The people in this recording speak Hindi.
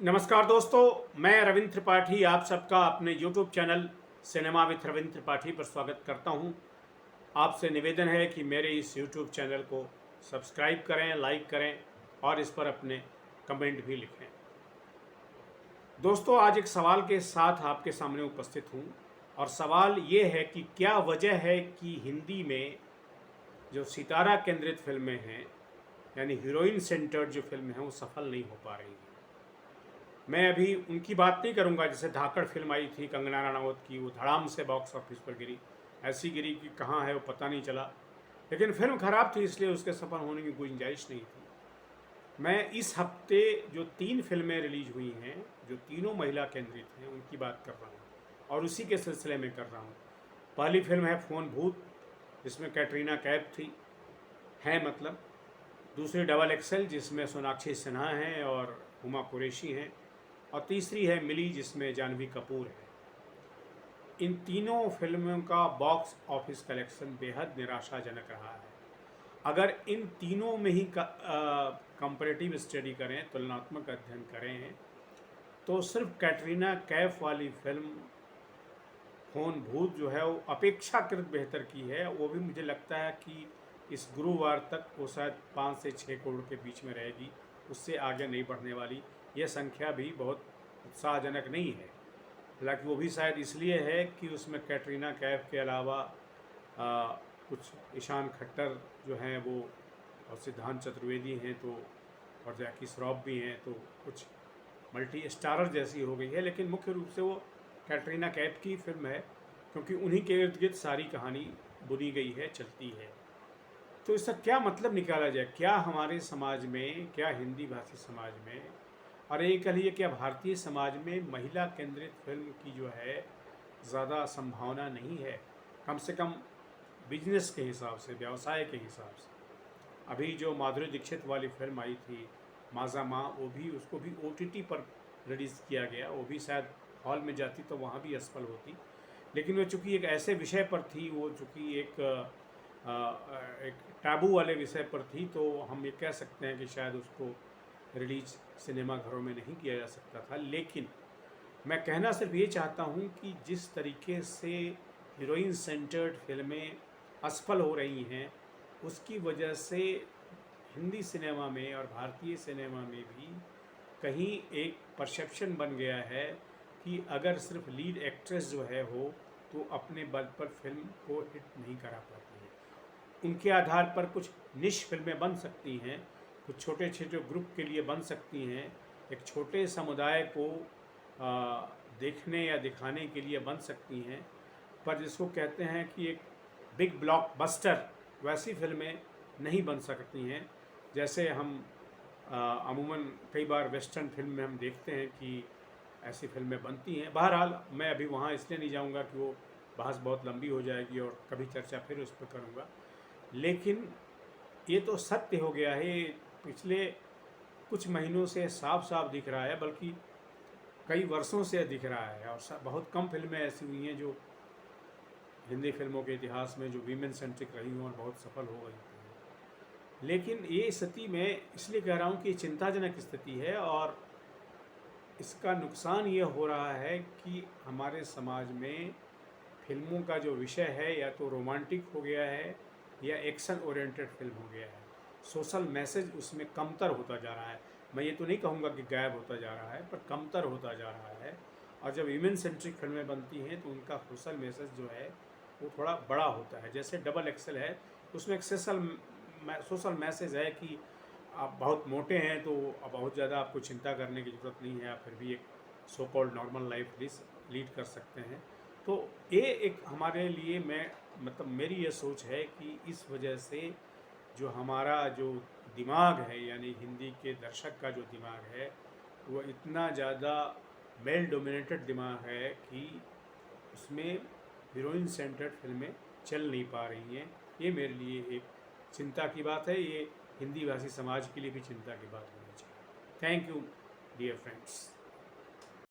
नमस्कार दोस्तों, मैं रविंद्र त्रिपाठी आप सबका अपने YouTube channel cinema with Ravindra Tripathi पर स्वागत करता हूं। आपसे निवेदन है कि मेरे इस YouTube चैनल को सब्सक्राइब करें, लाइक करें और इस पर अपने कमेंट भी लिखें। दोस्तों, आज एक सवाल के साथ आपके सामने उपस्थित हूं और सवाल ये है कि क्या वजह है कि हिंदी में जो सितारा केंद्रित फिल्में हैं, यानी हीरोइन सेंटर्ड जो फिल्में हैं, वो सफल नहीं हो पा रही हैं। मैं अभी उनकी बात नहीं करूंगा, जैसे धाकड़ फिल्म आई थी कंगना रनावत की, वो धड़ाम से बॉक्स ऑफिस पर गिरी, ऐसी गिरी कि कहाँ है वो पता नहीं चला। लेकिन फिल्म खराब थी, इसलिए उसके सफल होने की गुंजाइश नहीं थी। मैं इस हफ्ते जो 3 फिल्में रिलीज हुई हैं, जो तीनों महिला केंद्रित हैं, उनकी बात कर रहा हूँ और उसी के सिलसिले में कर रहा हूँ। पहली फिल्म है फोन भूत, जिसमें कैटरीना कैफ थी, है मतलब। दूसरी डबल एक्सेल, जिसमें सोनाक्षी सिन्हा हैं और हुमा कुरैशी हैं। और तीसरी है मिली, जिसमें जानवी कपूर है। इन तीनों फिल्मों का बॉक्स ऑफिस कलेक्शन बेहद निराशाजनक रहा है। अगर इन तीनों में ही कंपैरेटिव स्टडी करें, तुलनात्मक अध्ययन करें, तो सिर्फ कैटरीना कैफ वाली फिल्म फोन भूत जो है वो अपेक्षाकृत बेहतर की है। वो भी मुझे लगता है कि इस गुरुवार तक वो शायद 5 से 6 करोड़ के बीच में रहेगी, उससे आगे नहीं बढ़ने वाली। यह संख्या भी बहुत उत्साहजनक नहीं है। हालांकि वो भी शायद इसलिए है कि उसमें कैटरीना कैफ के अलावा कुछ ईशान खट्टर जो हैं वो, और सिद्धांत चतुर्वेदी हैं, तो और जैकी श्रॉफ भी हैं, तो कुछ मल्टी स्टारर जैसी हो गई है। लेकिन मुख्य रूप से वो कैटरीना कैफ की फिल्म है, क्योंकि उन्हीं के इर्द गिर्द सारी कहानी बुनी गई है, चलती है। तो इसका क्या मतलब निकाला जाए? क्या हमारे समाज में, क्या हिंदी भाषी समाज में, और ये कहिए क्या भारतीय समाज में महिला केंद्रित फिल्म की जो है ज़्यादा संभावना नहीं है? कम से कम बिजनेस के हिसाब से, व्यवसाय के हिसाब से। अभी जो माधुरी दीक्षित वाली फिल्म आई थी माज़ा माँ, वो भी, उसको भी OTT पर रिलीज़ किया गया। वो भी शायद हॉल में जाती तो वहाँ भी असफल होती। लेकिन वो चूँकि एक ऐसे विषय पर थी, वो चूँकि एक टैबू वाले विषय पर थी, तो हम ये कह सकते हैं कि शायद उसको रिलीज सिनेमा घरों में नहीं किया जा सकता था। लेकिन मैं कहना सिर्फ ये चाहता हूँ कि जिस तरीके से हीरोइन सेंटर्ड फिल्में असफल हो रही हैं, उसकी वजह से हिंदी सिनेमा में और भारतीय सिनेमा में भी कहीं एक परसेप्शन बन गया है कि अगर सिर्फ लीड एक्ट्रेस जो है हो, तो अपने बल पर फिल्म को हिट नहीं करा पाती है। उनके आधार पर कुछ निश फिल्में बन सकती हैं, कुछ छोटे छोटे ग्रुप के लिए बन सकती हैं, एक छोटे समुदाय को देखने या दिखाने के लिए बन सकती हैं। पर जिसको कहते हैं कि एक बिग ब्लॉकबस्टर, वैसी फिल्में नहीं बन सकती हैं। जैसे हम अमूमन कई बार वेस्टर्न फिल्म में हम देखते हैं कि ऐसी फिल्में बनती हैं। बहरहाल मैं अभी वहाँ इसलिए नहीं जाऊँगा कि वो बहस बहुत लंबी हो जाएगी और कभी चर्चा फिर उस पर करूँगा। लेकिन ये तो सत्य हो गया है, पिछले कुछ महीनों से साफ साफ दिख रहा है, बल्कि कई वर्षों से दिख रहा है। और बहुत कम फिल्में ऐसी हुई हैं जो हिंदी फिल्मों के इतिहास में जो वीमेन सेंट्रिक रही हों और बहुत सफल हो गई थी। लेकिन ये स्थिति मैं इसलिए कह रहा हूँ कि चिंताजनक स्थिति है, और इसका नुकसान ये हो रहा है कि हमारे समाज में फिल्मों का जो विषय है या तो रोमांटिक हो गया है या एक्शन ओरिएंटेड फिल्म हो गया है। सोशल मैसेज उसमें कमतर होता जा रहा है। मैं ये तो नहीं कहूँगा कि गायब होता जा रहा है, पर कमतर होता जा रहा है। और जब वीमेन सेंट्रिक फिल्में बनती हैं तो उनका सोशल मैसेज जो है वो थोड़ा बड़ा होता है। जैसे डबल एक्सेल है, उसमें एक सोशल मैसेज है कि आप बहुत मोटे हैं तो अब बहुत ज़्यादा आपको चिंता करने की ज़रूरत नहीं है, आप फिर भी एक so called normal life lead कर सकते हैं। तो ये एक हमारे लिए, मैं मतलब मेरी ये सोच है कि इस वजह से जो हमारा जो दिमाग है, यानी हिंदी के दर्शक का जो दिमाग है, वो इतना ज़्यादा मेल डोमिनेटेड दिमाग है कि उसमें हीरोइन सेंटर्ड फिल्में चल नहीं पा रही हैं। ये मेरे लिए एक चिंता की बात है। ये हिंदी भाषी समाज के लिए भी चिंता की बात होनी चाहिए। Thank you dear friends.